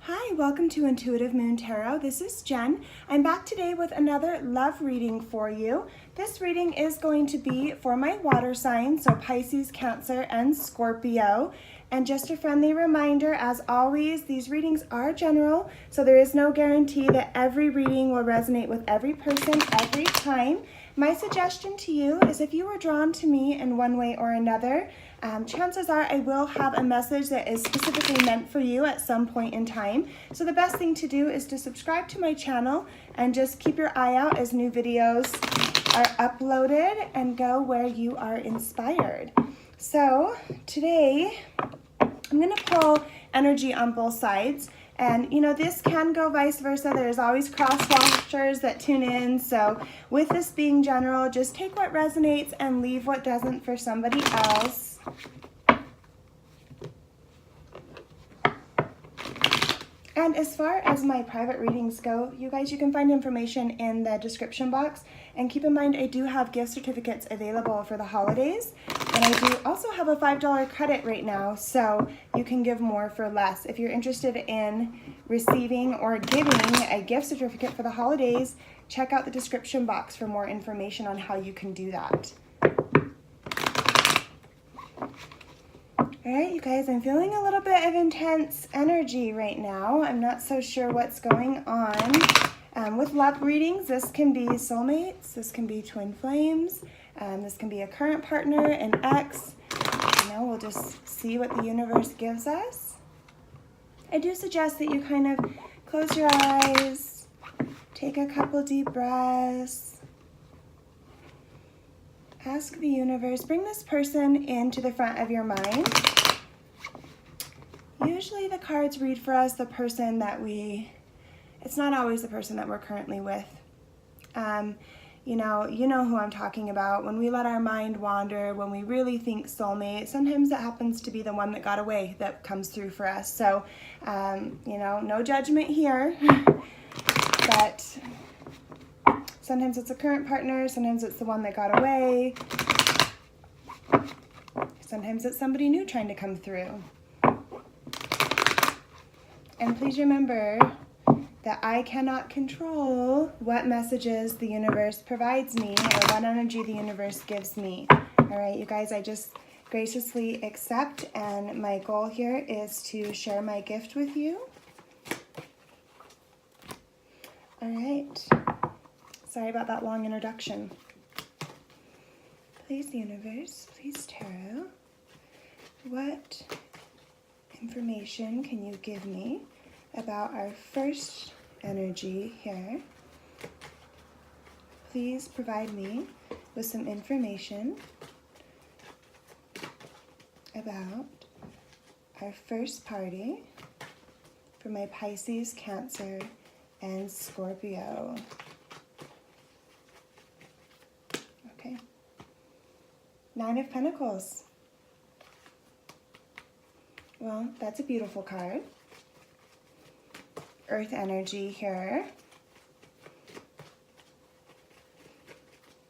Hi, welcome to Intuitive Moon Tarot. This is Jen. I'm back today with another love reading for you. This reading is going to be for my water signs, so Pisces, Cancer, and Scorpio. And just a friendly reminder, as always, these readings are general, so there is no guarantee that every reading will resonate with every person every time. My suggestion to you is if you were drawn to me in one way or another, chances are I will have a message that is specifically meant for you at some point in time. So the best thing to do is to subscribe to my channel and just keep your eye out as new videos are uploaded and go where you are inspired. So today I'm going to pull energy on both sides. And, you know, this can go vice versa. There's always cross-watchers that tune in. So with this being general, just take what resonates and leave what doesn't for somebody else. And as far as my private readings go, you guys, you can find information in the description box. And keep in mind, I do have gift certificates available for the holidays. And I do also have a $5 credit right now, so you can give more for less. If you're interested in receiving or giving a gift certificate for the holidays, check out the description box for more information on how you can do that. All right, you guys, I'm feeling a little bit of intense energy right now. I'm not so sure what's going on. With love readings, this can be soulmates, this can be twin flames, this can be a current partner, an ex. You know, we'll just see what the universe gives us. I do suggest that you kind of close your eyes, take a couple deep breaths, ask the universe, bring this person into the front of your mind. Usually the cards read for us the person that it's not always the person that we're currently with. You know who I'm talking about. When we let our mind wander, when we really think soulmate, sometimes it happens to be the one that got away that comes through for us. So, you know, no judgment here, but sometimes it's a current partner, sometimes it's the one that got away, sometimes it's somebody new trying to come through. And please remember that I cannot control what messages the universe provides me or what energy the universe gives me. All right, you guys, I just graciously accept, and my goal here is to share my gift with you. All right. Sorry about that long introduction. Please, universe, please, tarot, what information can you give me about our first energy here? Please provide me with some information about our first party for my Pisces, Cancer, and Scorpio. Okay. 9 of Pentacles. Well, that's a beautiful card. Earth energy here.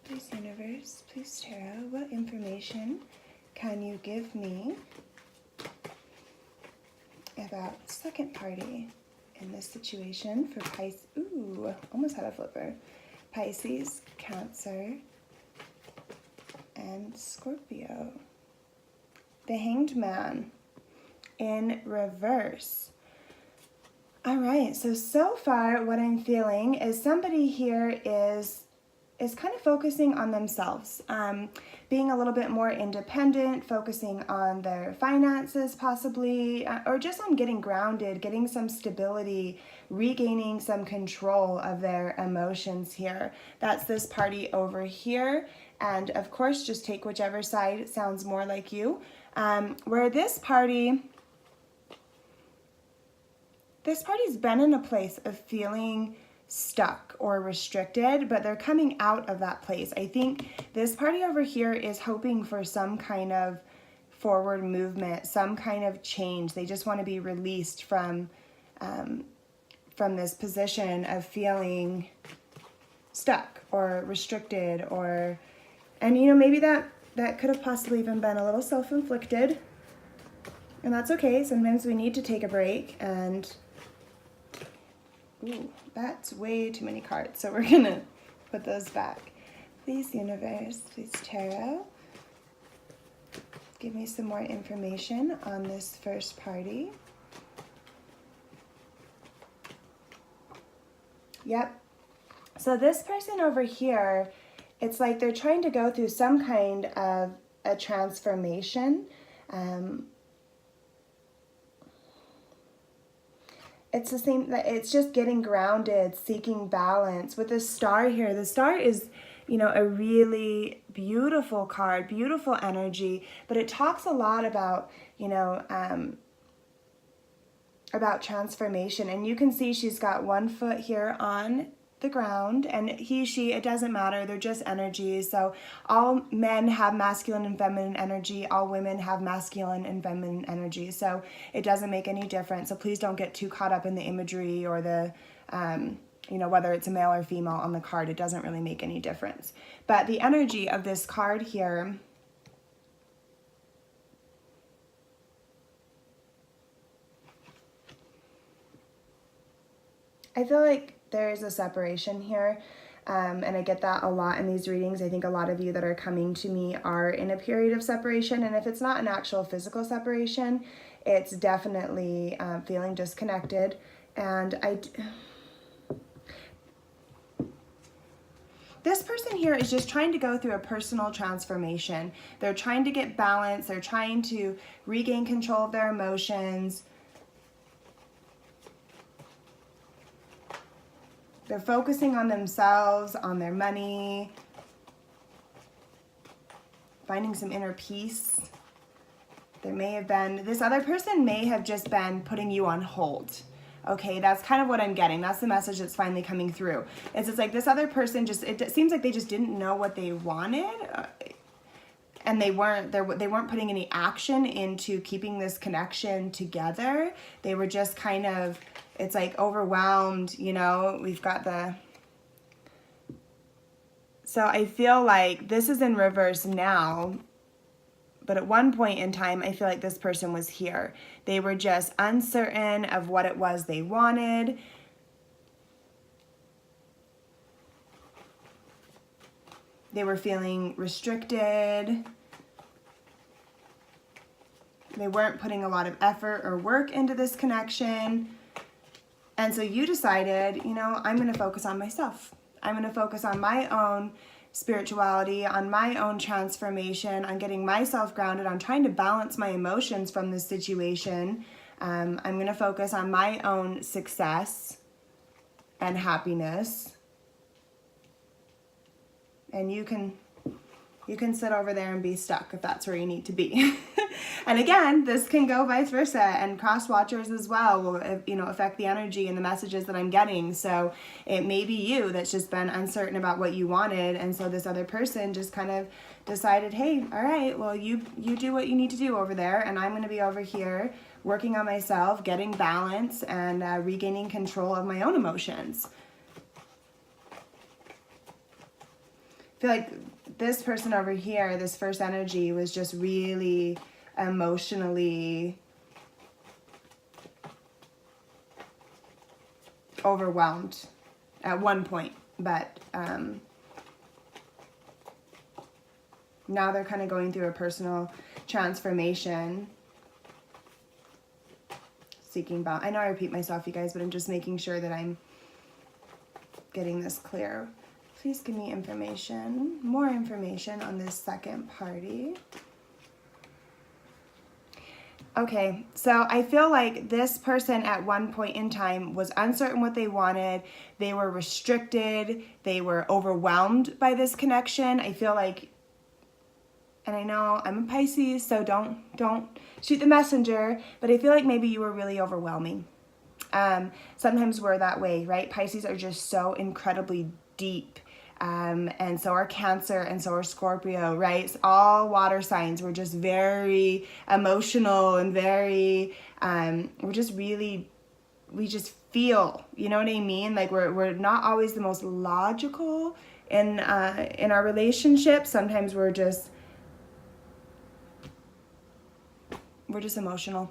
Please, universe, please, tarot, what information can you give me about second party in this situation for Pisces? Ooh, almost had a flipper. Pisces, Cancer, and Scorpio. The Hanged Man in reverse. All right, so far what I'm feeling is somebody here is kind of focusing on themselves, being a little bit more independent, focusing on their finances possibly, or just on getting grounded, getting some stability, regaining some control of their emotions here. That's this party over here. And of course, just take whichever side sounds more like you. Where this party's been in a place of feeling stuck or restricted, but they're coming out of that place. I think this party over here is hoping for some kind of forward movement, some kind of change. They just want to be released from this position of feeling stuck or restricted, and you know, maybe that could have possibly even been a little self-inflicted, and that's okay. Sometimes we need to take a break and Ooh, that's way too many cards. So we're gonna put those back. Please, universe, please, tarot, give me some more information on this first party. Yep. So this person over here, it's like they're trying to go through some kind of a transformation. It's the same, it's just getting grounded, seeking balance. With this star here, the star is, you know, a really beautiful card, beautiful energy, but it talks a lot about, you know, about transformation. And you can see she's got one foot here on the ground, and he, she, it doesn't matter, they're just energies. So all men have masculine and feminine energy, all women have masculine and feminine energy, so it doesn't make any difference. So please don't get too caught up in the imagery or the you know, whether it's a male or female on the card, it doesn't really make any difference. But the energy of this card here, I feel like there is a separation here, and I get that a lot in these readings. I think a lot of you that are coming to me are in a period of separation, and if it's not an actual physical separation, it's definitely feeling disconnected. And this person here is just trying to go through a personal transformation. They're trying to get balance. They're trying to regain control of their emotions. They're focusing on themselves, on their money, finding some inner peace. There may have been, this other person may have just been putting you on hold. Okay, that's kind of what I'm getting. That's the message that's finally coming through. It's just like this other person just, it seems like they just didn't know what they wanted, and they weren't putting any action into keeping this connection together. They were just kind of, it's like overwhelmed, you know. We've got the, so I feel like this is in reverse now, but at one point in time, I feel like this person was here. They were just uncertain of what it was they wanted. They were feeling restricted. They weren't putting a lot of effort or work into this connection. And so you decided, you know, I'm going to focus on myself. I'm going to focus on my own spirituality, on my own transformation, on getting myself grounded, on trying to balance my emotions from this situation. I'm going to focus on my own success and happiness. And you can sit over there and be stuck if that's where you need to be. And again, this can go vice versa, and cross watchers as well will, you know, affect the energy and the messages that I'm getting. So it may be you that's just been uncertain about what you wanted, and so this other person just kind of decided, hey, all right, well, you do what you need to do over there, and I'm going to be over here working on myself, getting balance, and regaining control of my own emotions. I feel like this person over here, this first energy, was just really emotionally overwhelmed at one point, but now they're kind of going through a personal transformation, seeking balance. I know I repeat myself, you guys, but I'm just making sure that I'm getting this clear. Please give me information, more information on this second party. Okay, so I feel like this person at one point in time was uncertain what they wanted. They were restricted. They were overwhelmed by this connection. I feel like, and I know I'm a Pisces, so don't shoot the messenger, but I feel like maybe you were really overwhelming. Sometimes we're that way, right? Pisces are just so incredibly deep. And so are Cancer, and so are Scorpio, right? It's all water signs. We're just very emotional and very, we just feel, you know what I mean? Like we're not always the most logical in our relationships. Sometimes we're just emotional.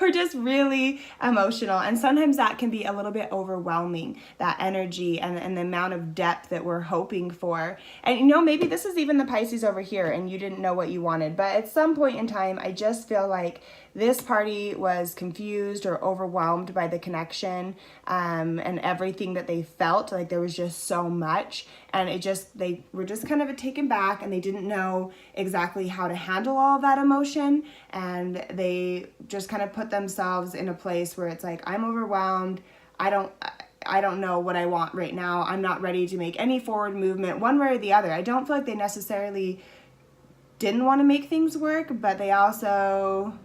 we're just really emotional. And sometimes that can be a little bit overwhelming, that energy and the amount of depth that we're hoping for. And you know, maybe this is even the Pisces over here and you didn't know what you wanted. But at some point in time, I just feel like this party was confused or overwhelmed by the connection and everything that they felt. Like there was just so much. And they were just kind of taken back and they didn't know exactly how to handle all of that emotion. And they just kind of put themselves in a place where it's like, I'm overwhelmed. I don't know what I want right now. I'm not ready to make any forward movement one way or the other. I don't feel like they necessarily didn't want to make things work, but they also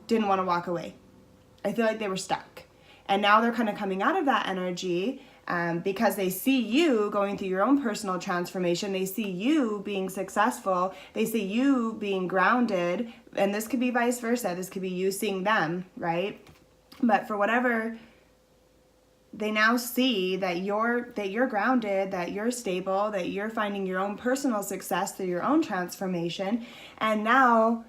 didn't want to walk away. I feel like they were stuck. And now they're kind of coming out of that energy because they see you going through your own personal transformation. They see you being successful. They see you being grounded. And this could be vice versa. This could be you seeing them, right? But for whatever, they now see that you're grounded, that you're stable, that you're finding your own personal success through your own transformation. And now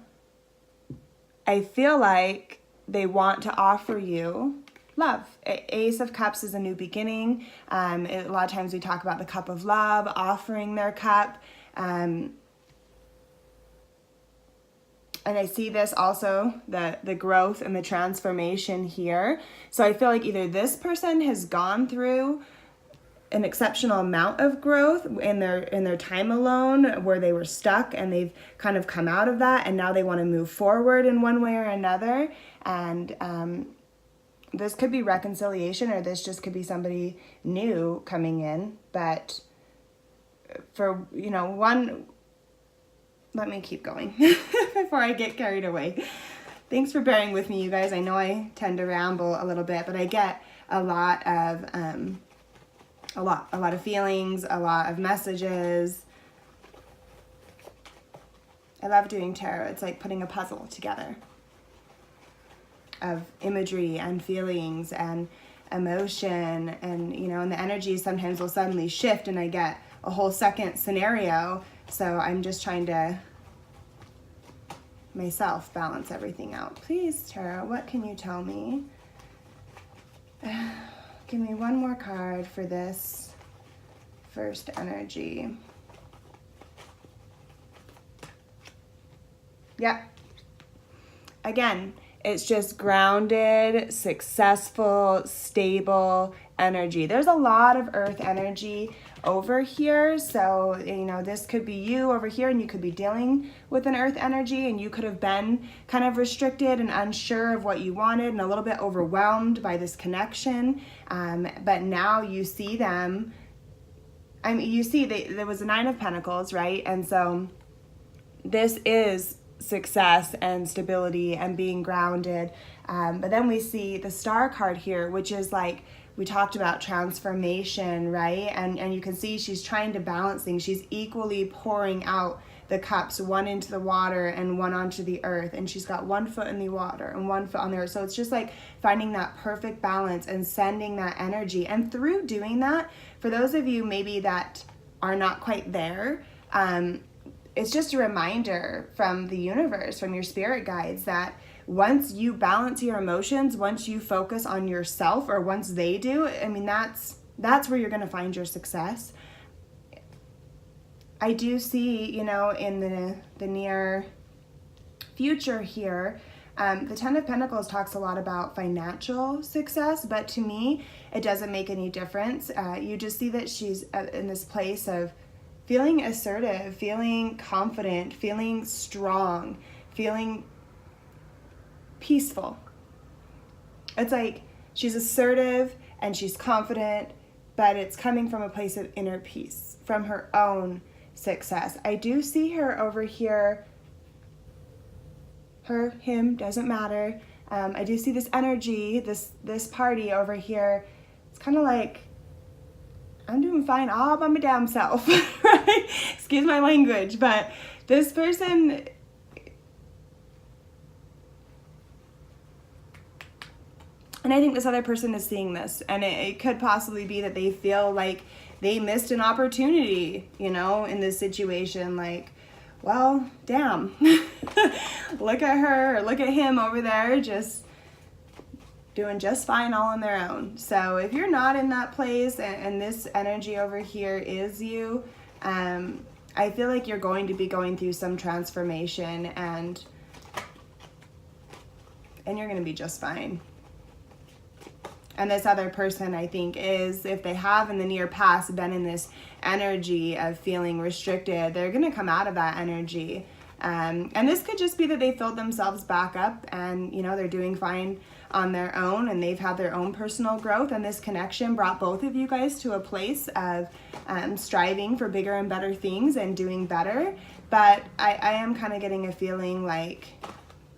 I feel like they want to offer you love. Ace of Cups is a new beginning. A lot of times we talk about the cup of love, offering their cup. And I see this also, the growth and the transformation here. So I feel like either this person has gone through an exceptional amount of growth in their time alone where they were stuck and they've kind of come out of that and now they want to move forward in one way or another. And this could be reconciliation or this just could be somebody new coming in. But for, let me keep going before I get carried away. Thanks for bearing with me, you guys. I know I tend to ramble a little bit, but I get a lot of feelings, a lot of messages. I love doing tarot. It's like putting a puzzle together of imagery and feelings and emotion, and and the energy sometimes will suddenly shift and I get a whole second scenario. So I'm just trying to myself balance everything out. Please, tarot, what can you tell me? Give me one more card for this first energy. Yep. Again, it's just grounded, successful, stable energy. There's a lot of earth energy over here. So, this could be you over here and you could be dealing with an earth energy and you could have been kind of restricted and unsure of what you wanted and a little bit overwhelmed by this connection. But now you see them. You see there was a Nine of Pentacles, right? And so this is success and stability and being grounded. But then we see the Star card here, which is like, we talked about transformation, right? And you can see she's trying to balance things. She's equally pouring out the cups, one into the water and one onto the earth. And she's got one foot in the water and one foot on the earth. So it's just like finding that perfect balance and sending that energy. And through doing that, for those of you maybe that are not quite there, it's just a reminder from the universe, from your spirit guides, that once you balance your emotions, once you focus on yourself, or once they do, that's where you're going to find your success. I do see, in the near future here, the Ten of Pentacles talks a lot about financial success, but to me, it doesn't make any difference. You just see that she's in this place of feeling assertive, feeling confident, feeling strong, feeling peaceful. It's like she's assertive and she's confident, but it's coming from a place of inner peace, from her own success. I do see her over here, her, him, doesn't matter. I do see this energy, this party over here. It's kind of like, I'm doing fine all by my damn self, right? Excuse my language, but this person, and I think this other person is seeing this, and it could possibly be that they feel like they missed an opportunity, in this situation. Like, well, damn. Look at her or look at him over there just doing just fine all on their own. So if you're not in that place and this energy over here is you, I feel like you're going to be going through some transformation and you're going to be just fine. And this other person, I think, is, if they have in the near past been in this energy of feeling restricted, they're going to come out of that energy. And this could just be that they filled themselves back up and, you know, they're doing fine on their own and they've had their own personal growth. And this connection brought both of you guys to a place of striving for bigger and better things and doing better. But I am kind of getting a feeling like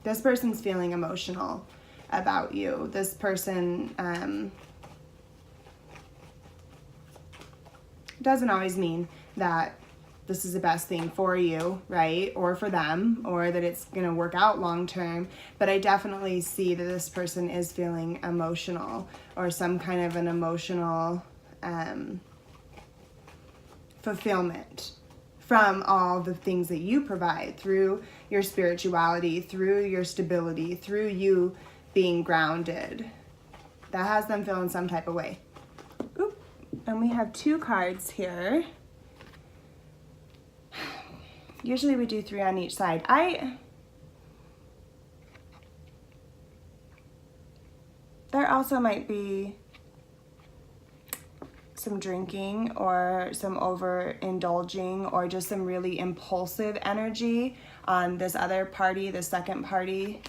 this person's feeling emotional about you. This person doesn't always mean that this is the best thing for you, right? Or for them, or that it's going to work out long term. But I definitely see that this person is feeling emotional or some kind of an emotional fulfillment from all the things that you provide through your spirituality, through your stability, through you being grounded. That has them feeling some type of way. Oop. And we have 2 cards here. Usually we do 3 on each side. There also might be some drinking or some overindulging or just some really impulsive energy on this other party, the second party.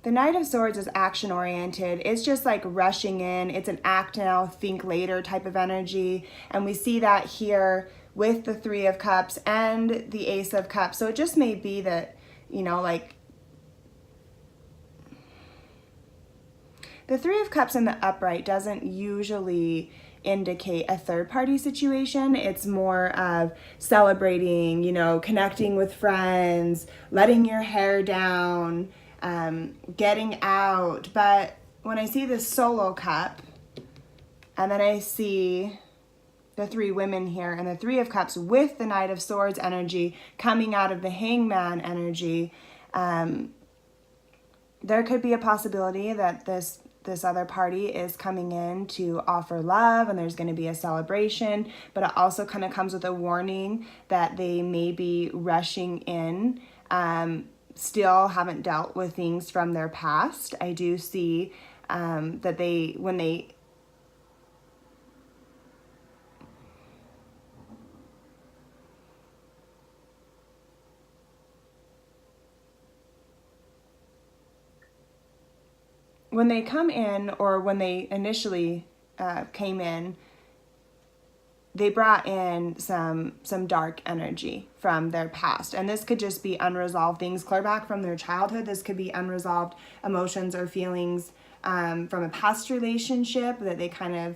The Knight of Swords is action-oriented. It's just like rushing in. It's an act now, think later type of energy. And we see that here with the 3 of Cups and the Ace of Cups. So it just may be that, you know, like the 3 of Cups in the upright doesn't usually indicate a third-party situation. It's more of celebrating, you know, connecting with friends, letting your hair down, getting out. But when I see this solo cup and then I see the 3 women here and the 3 of Cups with the Knight of Swords energy coming out of the Hangman energy, there could be a possibility that this other party is coming in to offer love and there's going to be a celebration, but it also kind of comes with a warning that they may be rushing in, still haven't dealt with things from their past. I do see that when they come in, or when they initially came in, they brought in some dark energy from their past. And this could just be unresolved things clear back from their childhood. This could be unresolved emotions or feelings from a past relationship that they kind of,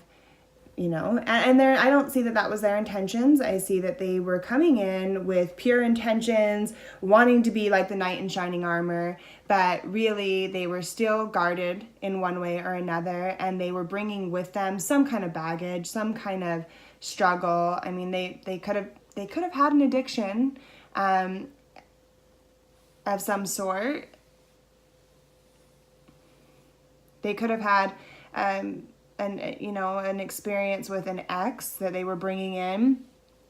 you know, and I don't see that was their intentions. I see that they were coming in with pure intentions, wanting to be like the knight in shining armor, but really they were still guarded in one way or another, and they were bringing with them some kind of baggage, some kind of struggle. I mean, they could have had an addiction of some sort. They could have had an experience with an ex that they were bringing in,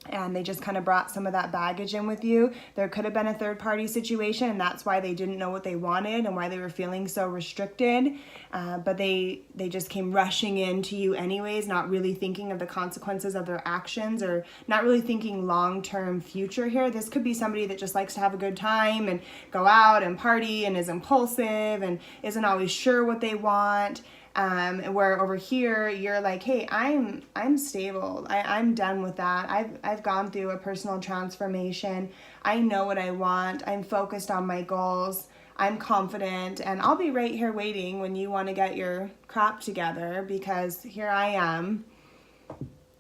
and they just kind of brought some of that baggage in with you. There could have been a third party situation, and that's why they didn't know what they wanted and why they were feeling so restricted. But they just came rushing into you anyways, not really thinking of the consequences of their actions, or not really thinking long-term future here. This could be somebody that just likes to have a good time and go out and party and is impulsive and isn't always sure what they want. Where over here you're like, hey, I'm stable. I'm done with that. I've gone through a personal transformation. I know what I want. I'm focused on my goals. I'm confident, and I'll be right here waiting when you want to get your crap together, because here I am,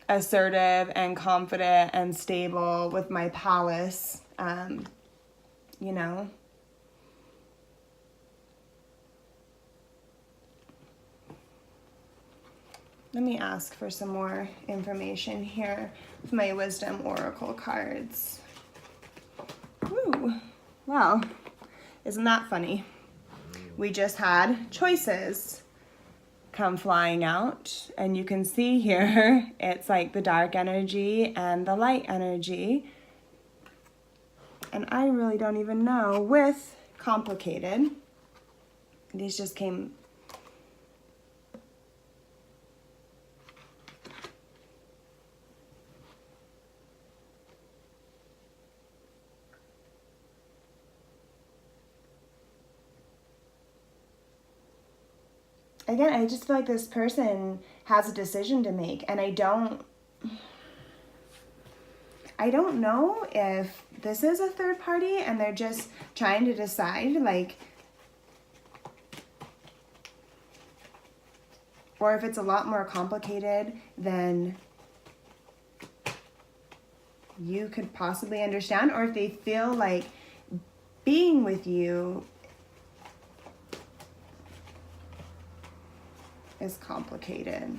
assertive and confident and stable with my palace, you know. Let me ask for some more information here with my Wisdom Oracle cards. Woo. Well, isn't that funny? We just had choices come flying out, and you can see here it's like the dark energy and the light energy. And I really don't even know with complicated. These just came. Again, I just feel like this person has a decision to make, and I don't know if this is a third party and they're just trying to decide, like, or if it's a lot more complicated than you could possibly understand, or if they feel like being with you is complicated.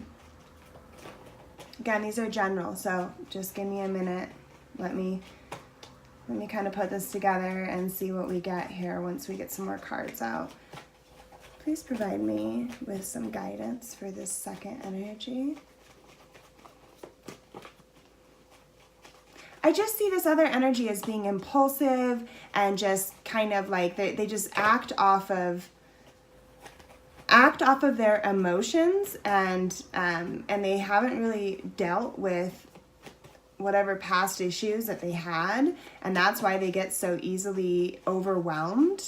Again, these are general, so just give me a minute. Let me kind of put this together and see what we get here once we get some more cards out. Please provide me with some guidance for this second energy. I just see this other energy as being impulsive and just kind of like they just act off of their emotions, and they haven't really dealt with whatever past issues that they had, and that's why they get so easily overwhelmed.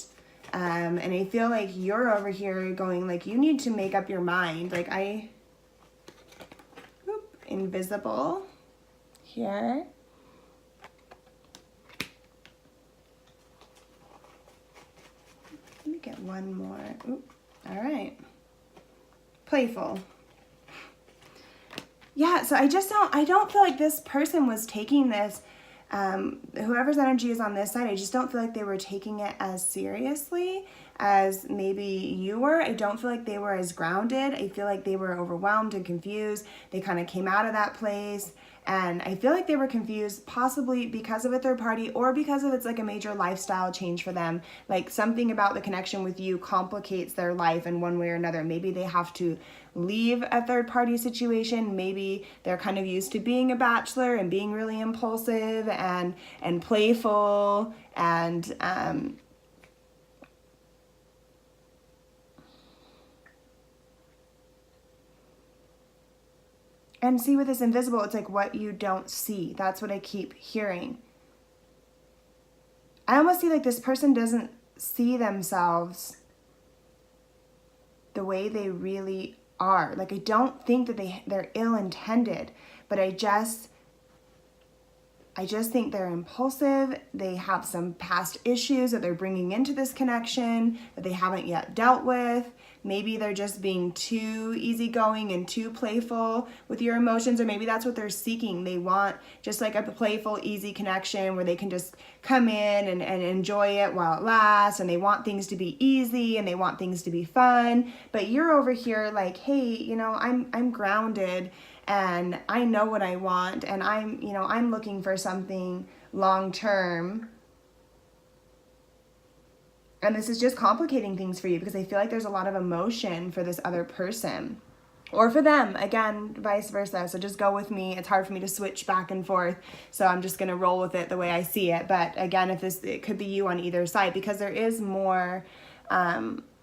And I feel like you're over here going like, you need to make up your mind. Like invisible here. Let me get one more. Oop. All right. Playful. Yeah, so I don't feel like this person was taking this, whoever's energy is on this side, I just don't feel like they were taking it as seriously as maybe you were. I don't feel like they were as grounded. I feel like they were overwhelmed and confused. They kind of came out of that place. And I feel like they were confused, possibly because of a third party or because of it's like a major lifestyle change for them. Like something about the connection with you complicates their life in one way or another. Maybe they have to leave a third party situation. Maybe they're kind of used to being a bachelor and being really impulsive and playful and and see with this invisible, it's like what you don't see. That's what I keep hearing. I almost see like this person doesn't see themselves the way they really are. Like I don't think that they're ill-intended, but I just think they're impulsive. They have some past issues that they're bringing into this connection that they haven't yet dealt with. Maybe they're just being too easygoing and too playful with your emotions, or maybe that's what they're seeking. They want just like a playful, easy connection where they can just come in and enjoy it while it lasts, and they want things to be easy and they want things to be fun. But you're over here like, hey, you know, I'm grounded and I know what I want, and I'm looking for something long term. And this is just complicating things for you because I feel like there's a lot of emotion for this other person or for them, again, vice versa. So just go with me. It's hard for me to switch back and forth. So I'm just going to roll with it the way I see it. But again, it could be you on either side because there is more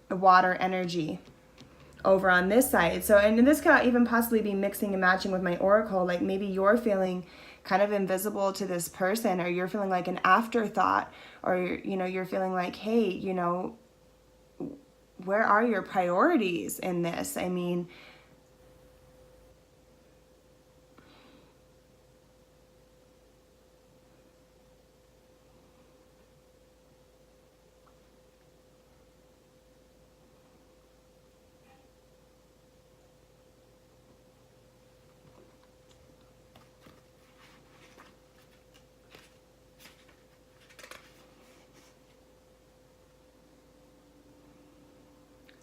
water energy over on this side. So, and this could even possibly be mixing and matching with my oracle. Like maybe you're feeling kind of invisible to this person, or you're feeling like an afterthought, or you're feeling like, hey, where are your priorities in this? I mean,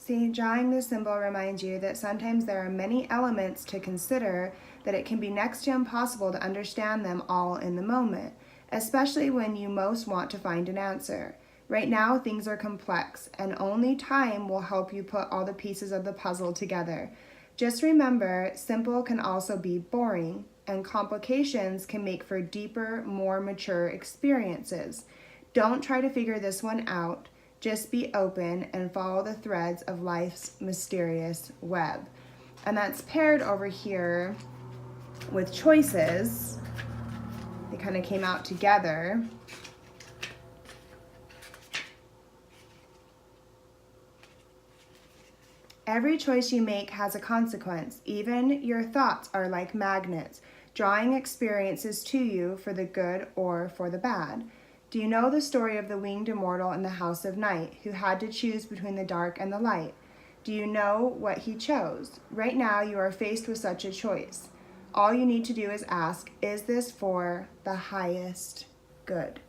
See, drawing this symbol reminds you that sometimes there are many elements to consider, that it can be next to impossible to understand them all in the moment, especially when you most want to find an answer. Right now, things are complex, and only time will help you put all the pieces of the puzzle together. Just remember, simple can also be boring, and complications can make for deeper, more mature experiences. Don't try to figure this one out. Just be open and follow the threads of life's mysterious web. And that's paired over here with choices. They kind of came out together. Every choice you make has a consequence. Even your thoughts are like magnets, drawing experiences to you for the good or for the bad. Do you know the story of the winged immortal in the House of Night, who had to choose between the dark and the light? Do you know what he chose? Right now, you are faced with such a choice. All you need to do is ask, is this for the highest good?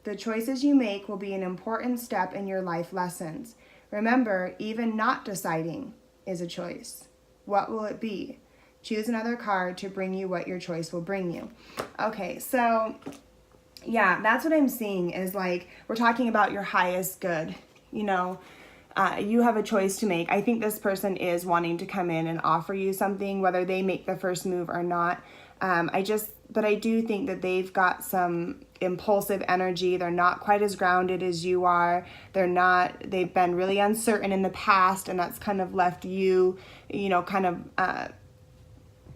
The choices you make will be an important step in your life lessons. Remember, even not deciding is a choice. What will it be? Choose another card to bring you what your choice will bring you. Okay, so yeah, that's what I'm seeing is like, we're talking about your highest good. You know, you have a choice to make. I think this person is wanting to come in and offer you something, whether they make the first move or not. But I do think that they've got some impulsive energy. They're not quite as grounded as you are. They've been really uncertain in the past, and that's kind of left you, kind of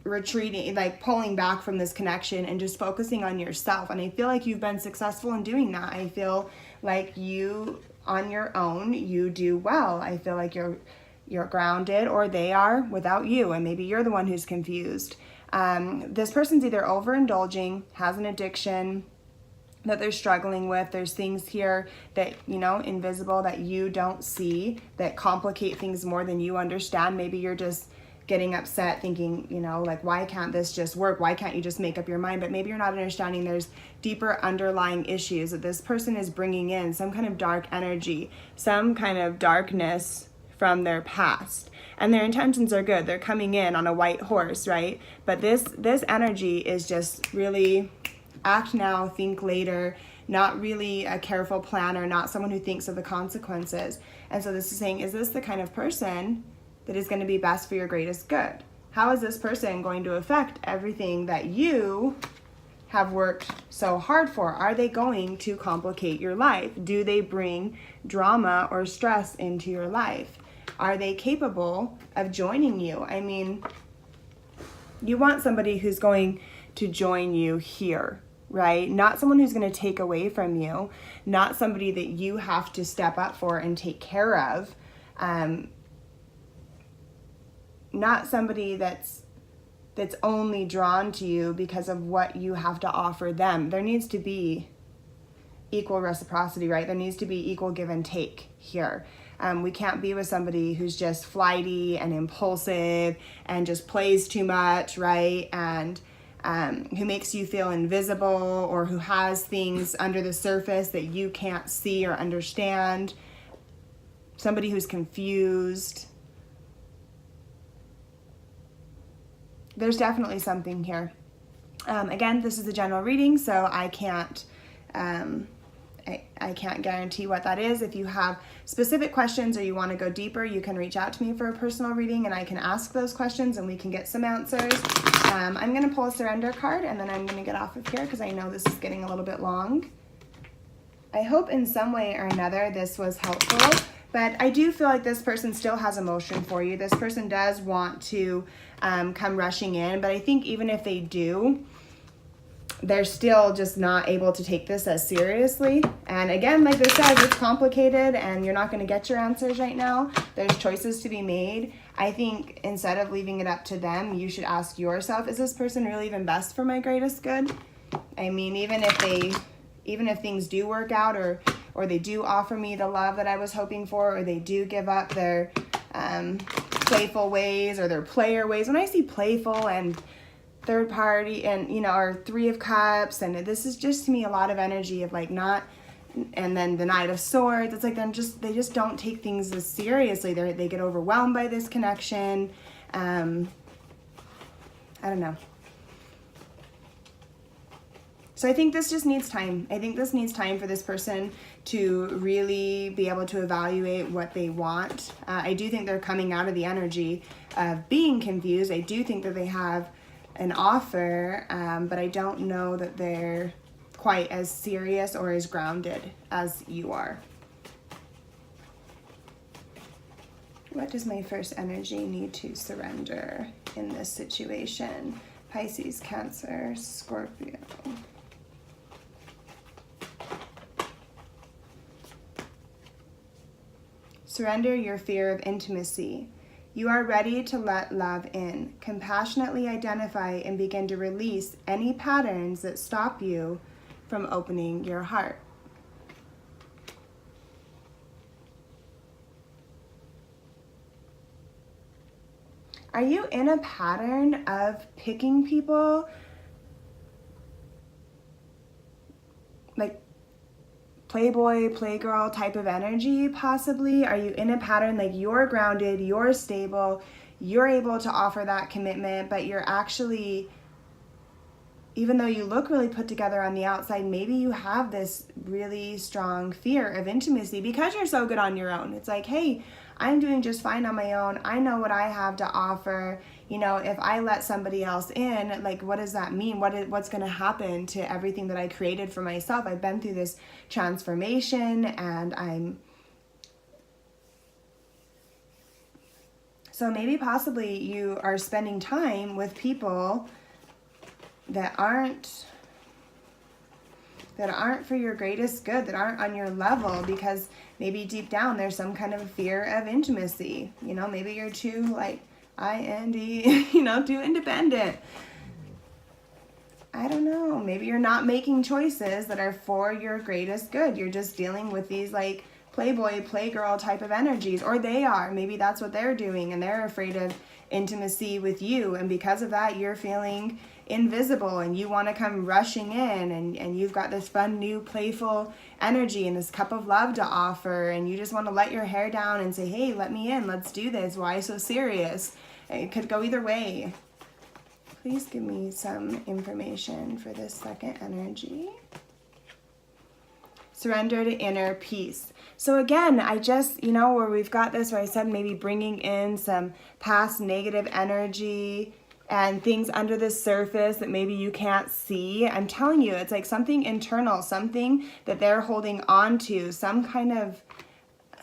retreating, like pulling back from this connection and just focusing on yourself. And I feel like you've been successful in doing that. I feel like you, on your own, you do well. I feel like you're grounded, or they are without you, and maybe you're the one who's confused. This person's either overindulging, has an addiction that they're struggling with. There's things here that, invisible, that you don't see, that complicate things more than you understand. Maybe you're just getting upset thinking, like, why can't this just work? Why can't you just make up your mind? But maybe you're not understanding there's deeper underlying issues that this person is bringing in, some kind of dark energy, some kind of darkness from their past. And their intentions are good. They're coming in on a white horse, right? But this energy is just really act now, think later, not really a careful planner, not someone who thinks of the consequences. And so this is saying, is this the kind of person that is going to be best for your greatest good? How is this person going to affect everything that you have worked so hard for? Are they going to complicate your life? Do they bring drama or stress into your life? Are they capable of joining you? I mean, you want somebody who's going to join you here, right? Not someone who's going to take away from you, not somebody that you have to step up for and take care of, not somebody that's only drawn to you because of what you have to offer them. There needs to be equal reciprocity, right? There needs to be equal give and take here. We can't be with somebody who's just flighty and impulsive and just plays too much, right? And who makes you feel invisible, or who has things under the surface that you can't see or understand. Somebody who's confused. There's definitely something here. Again, this is a general reading, so I can't guarantee what that is. If you have specific questions or you want to go deeper, you can reach out to me for a personal reading, and I can ask those questions and we can get some answers. I'm going to pull a surrender card, and then I'm going to get off of here because I know this is getting a little bit long. I hope in some way or another this was helpful, but I do feel like this person still has emotion for you. This person does want to come rushing in, but I think even if they do, they're still just not able to take this as seriously. And again, like this says, it's complicated and you're not going to get your answers right now. There's choices to be made. I think instead of leaving it up to them, you should ask yourself, is this person really even best for my greatest good? I mean, even if things do work out, or they do offer me the love that I was hoping for, or they do give up their playful ways or their player ways. When I see playful and third party and, or Three of Cups, and this is just to me a lot of energy of like not And then the Knight of Swords, it's like they just don't take things as seriously. They get overwhelmed by this connection. I don't know. So I think this just needs time. I think this needs time for this person to really be able to evaluate what they want. I do think they're coming out of the energy of being confused. I do think that they have an offer, but I don't know that they're quite as serious or as grounded as you are. What does my first energy need to surrender in this situation? Pisces, Cancer, Scorpio. Surrender your fear of intimacy. You are ready to let love in. Compassionately identify and begin to release any patterns that stop you from opening your heart. Are you in a pattern of picking people? Like playboy, playgirl type of energy, possibly? Are you in a pattern like you're grounded, you're stable, you're able to offer that commitment, but you're actually, even though you look really put together on the outside, maybe you have this really strong fear of intimacy because you're so good on your own. It's like, hey, I'm doing just fine on my own. I know what I have to offer. You know, if I let somebody else in, like, what does that mean? What's going to happen to everything that I created for myself? I've been through this transformation, and so maybe possibly you are spending time with people that aren't for your greatest good, that aren't on your level, because maybe deep down there's some kind of fear of intimacy. You know, maybe you're too like too independent. I don't know. Maybe you're not making choices that are for your greatest good. You're just dealing with these like playboy, playgirl type of energies, or they are. Maybe that's what they're doing, and they're afraid of intimacy with you, and because of that you're feeling invisible, and you want to come rushing in, and you've got this fun, new, playful energy and this cup of love to offer, and you just want to let your hair down and say, hey, let me in, let's do this. Why so serious? It could go either way. Please give me some information for this second energy. Surrender to inner peace. So again, I just, where we've got this, where I said maybe bringing in some past negative energy and things under the surface that maybe you can't see. I'm telling you, it's like something internal, something that they're holding on to, some kind of,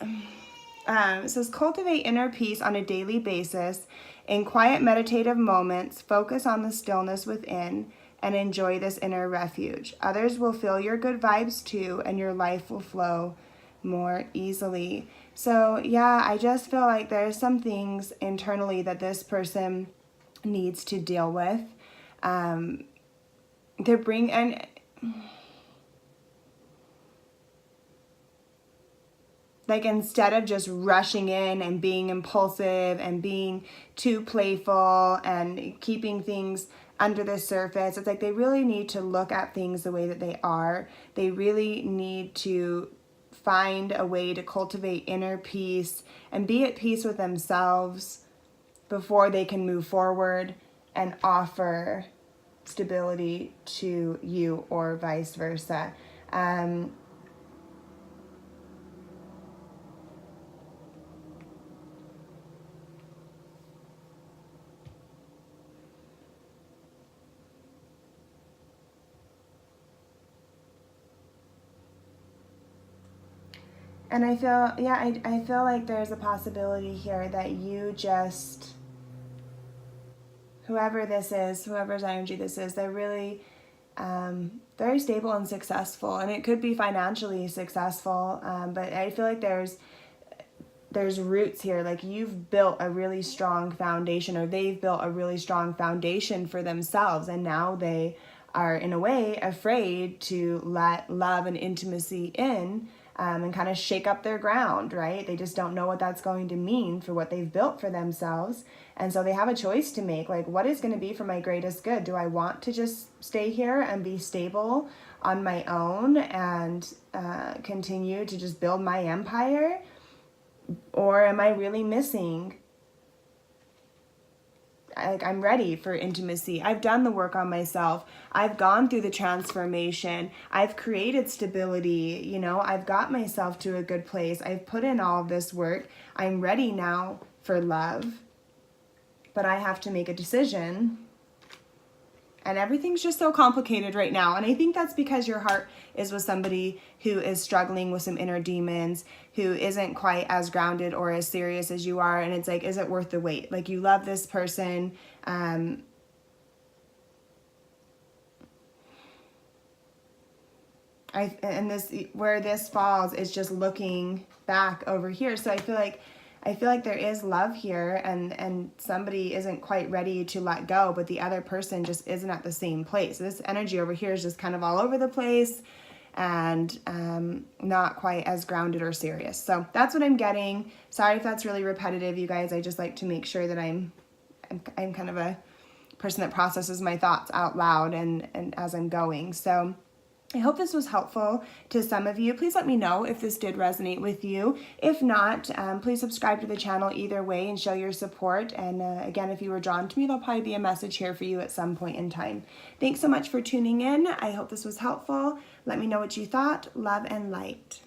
it says cultivate inner peace on a daily basis. In quiet meditative moments, focus on the stillness within and enjoy this inner refuge. Others will feel your good vibes too, and your life will flow more easily. So yeah, I just feel like there's some things internally that this person needs to deal with. Like, instead of just rushing in and being impulsive and being too playful and keeping things under the surface, it's like they really need to look at things the way that they are. They really need to find a way to cultivate inner peace and be at peace with themselves before they can move forward and offer stability to you, or vice versa. And I feel, I feel like there's a possibility here that you just, whoever this is, whoever's energy this is, they're really very stable and successful. And it could be financially successful, but I feel like there's roots here. Like, you've built a really strong foundation, or they've built a really strong foundation for themselves. And now they are, in a way, afraid to let love and intimacy in. And kind of shake up their ground, right? They just don't know what that's going to mean for what they've built for themselves. And so they have a choice to make. Like, what is going to be for my greatest good? Do I want to just stay here and be stable? on my own and continue to just build my empire? Or am I really missing? I'm ready for intimacy. I've done the work on myself. I've gone through the transformation. I've created stability. You know, I've got myself to a good place. I've put in all of this work. I'm ready now for love. But I have to make a decision. And everything's just so complicated right now. And I think that's because your heart is with somebody who is struggling with some inner demons, who isn't quite as grounded or as serious as you are. And it's like, is it worth the wait? Like, you love this person. And this, where this falls is just looking back over here. So I feel like there is love here, and somebody isn't quite ready to let go, but the other person just isn't at the same place. This energy over here is just kind of all over the place and not quite as grounded or serious. So that's what I'm getting. Sorry if that's really repetitive, you guys. I just like to make sure that I'm kind of a person that processes my thoughts out loud and as I'm going. So I hope this was helpful to some of you. Please let me know if this did resonate with you. If not, please subscribe to the channel either way and show your support. And again, if you were drawn to me, there'll probably be a message here for you at some point in time. Thanks so much for tuning in. I hope this was helpful. Let me know what you thought. Love and light.